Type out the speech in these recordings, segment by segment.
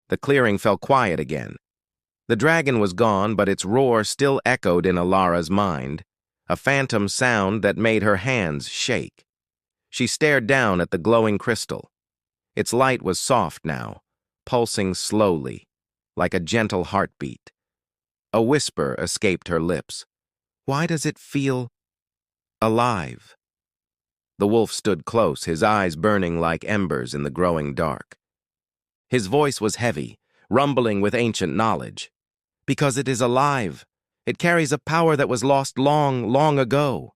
The clearing fell quiet again. The dragon was gone, but its roar still echoed in Alara's mind, a phantom sound that made her hands shake. She stared down at the glowing crystal. Its light was soft now, pulsing slowly, like a gentle heartbeat. A whisper escaped her lips. "Why does it feel alive?" The wolf stood close, his eyes burning like embers in the growing dark. His voice was heavy, rumbling with ancient knowledge. "Because it is alive. It carries a power that was lost long, long ago."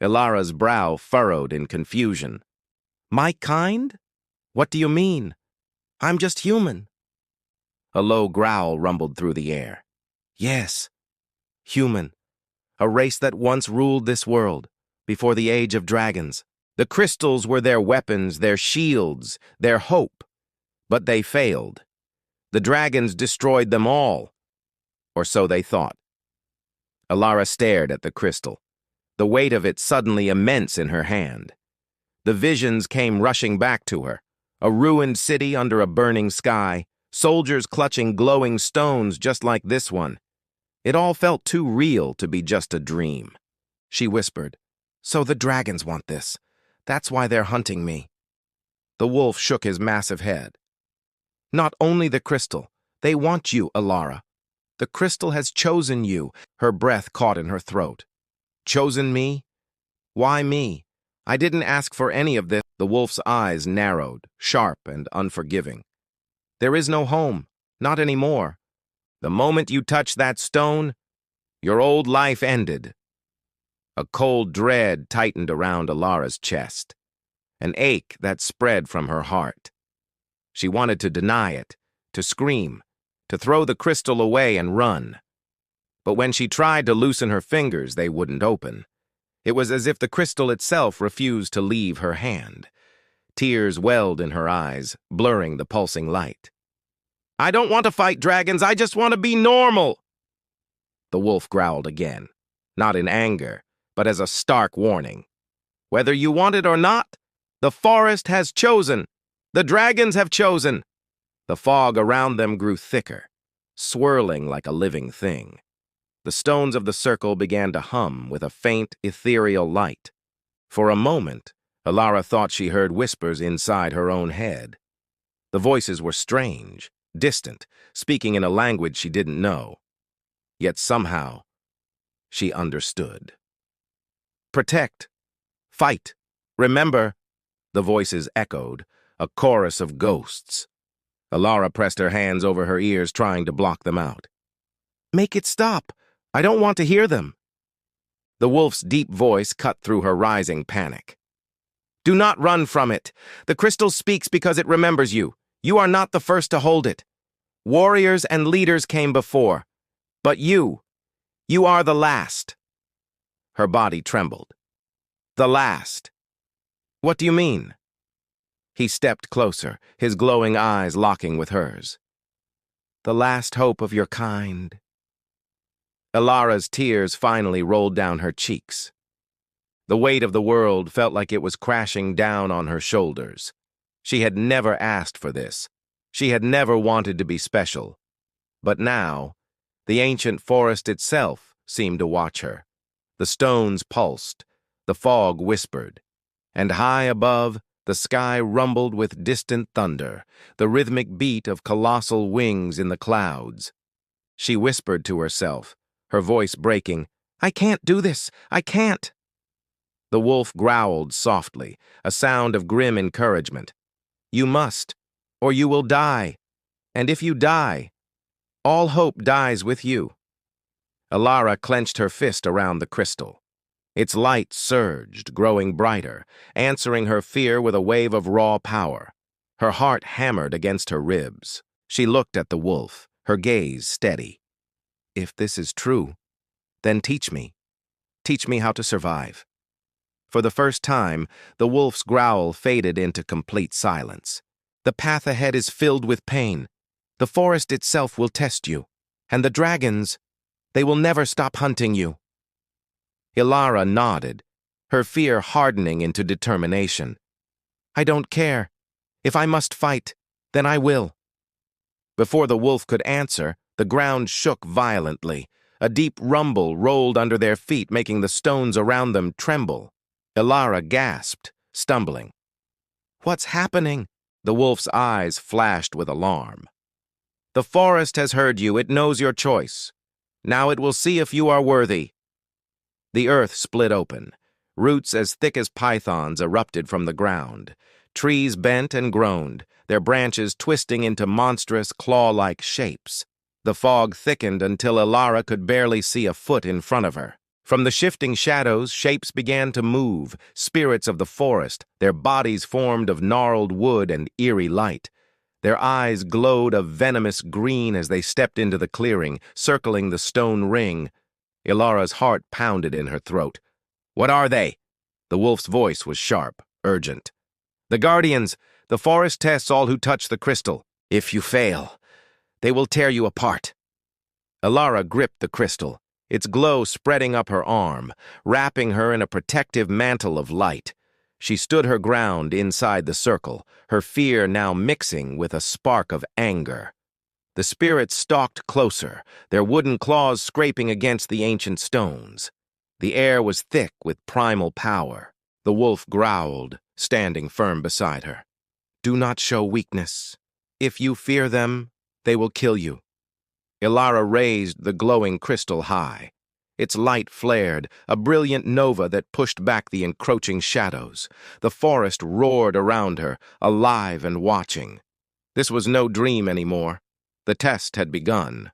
Alara's brow furrowed in confusion. "My kind? What do you mean? I'm just human." A low growl rumbled through the air. "Yes, human. A race that once ruled this world, before the age of dragons. The crystals were their weapons, their shields, their hope. But they failed. The dragons destroyed them all. Or so they thought." Alara stared at the crystal, the weight of it suddenly immense in her hand. The visions came rushing back to her. A ruined city under a burning sky, soldiers clutching glowing stones just like this one. It all felt too real to be just a dream. She whispered, "So the dragons want this. That's why they're hunting me." The wolf shook his massive head. "Not only the crystal. They want you, Alara. The crystal has chosen you." Her breath caught in her throat. "Chosen me? Why me? I didn't ask for any of this." The wolf's eyes narrowed, sharp and unforgiving. "There is no home, not anymore. The moment you touch that stone, your old life ended." A cold dread tightened around Alara's chest, an ache that spread from her heart. She wanted to deny it, to scream, to throw the crystal away and run. But when she tried to loosen her fingers, they wouldn't open. It was as if the crystal itself refused to leave her hand. Tears welled in her eyes, blurring the pulsing light. "I don't want to fight dragons, I just want to be normal." The wolf growled again, not in anger, but as a stark warning. "Whether you want it or not, the forest has chosen. The dragons have chosen." The fog around them grew thicker, swirling like a living thing. The stones of the circle began to hum with a faint, ethereal light. For a moment, Alara thought she heard whispers inside her own head. The voices were strange, distant, speaking in a language she didn't know. Yet somehow, she understood. "Protect. Fight. Remember," the voices echoed, a chorus of ghosts. Alara pressed her hands over her ears, trying to block them out. "Make it stop. I don't want to hear them." The wolf's deep voice cut through her rising panic. "Do not run from it. The crystal speaks because it remembers you. You are not the first to hold it. Warriors and leaders came before. But you are the last." Her body trembled. "The last? What do you mean?" He stepped closer, his glowing eyes locking with hers. "The last hope of your kind." Alara's tears finally rolled down her cheeks. The weight of the world felt like it was crashing down on her shoulders. She had never asked for this. She had never wanted to be special. But now, the ancient forest itself seemed to watch her. The stones pulsed, the fog whispered, and high above, the sky rumbled with distant thunder, the rhythmic beat of colossal wings in the clouds. She whispered to herself, her voice breaking, "I can't do this! I can't!" The wolf growled softly, a sound of grim encouragement. "You must, or you will die. And if you die, all hope dies with you." Alara clenched her fist around the crystal. Its light surged, growing brighter, answering her fear with a wave of raw power. Her heart hammered against her ribs. She looked at the wolf, her gaze steady. "If this is true, then teach me. Teach me how to survive." For the first time, the wolf's growl faded into complete silence. "The path ahead is filled with pain. The forest itself will test you. And the dragons, they will never stop hunting you." Alara nodded, her fear hardening into determination. "I don't care. If I must fight, then I will." Before the wolf could answer, the ground shook violently. A deep rumble rolled under their feet, making the stones around them tremble. Ilara gasped, stumbling. "What's happening?" The wolf's eyes flashed with alarm. "The forest has heard you. It knows your choice. Now it will see if you are worthy." The earth split open. Roots as thick as pythons erupted from the ground. Trees bent and groaned, their branches twisting into monstrous claw-like shapes. The fog thickened until Ilara could barely see a foot in front of her. From the shifting shadows, shapes began to move, spirits of the forest, their bodies formed of gnarled wood and eerie light. Their eyes glowed a venomous green as they stepped into the clearing, circling the stone ring. Ilara's heart pounded in her throat. "What are they?" The wolf's voice was sharp, urgent. "The Guardians. The forest tests all who touch the crystal. If you fail, they will tear you apart." Ilara gripped the crystal, its glow spreading up her arm, wrapping her in a protective mantle of light. She stood her ground inside the circle, her fear now mixing with a spark of anger. The spirits stalked closer, their wooden claws scraping against the ancient stones. The air was thick with primal power. The wolf growled, standing firm beside her. "Do not show weakness. If you fear them, they will kill you." Ilara raised the glowing crystal high. Its light flared, a brilliant nova that pushed back the encroaching shadows. The forest roared around her, alive and watching. This was no dream anymore. The test had begun.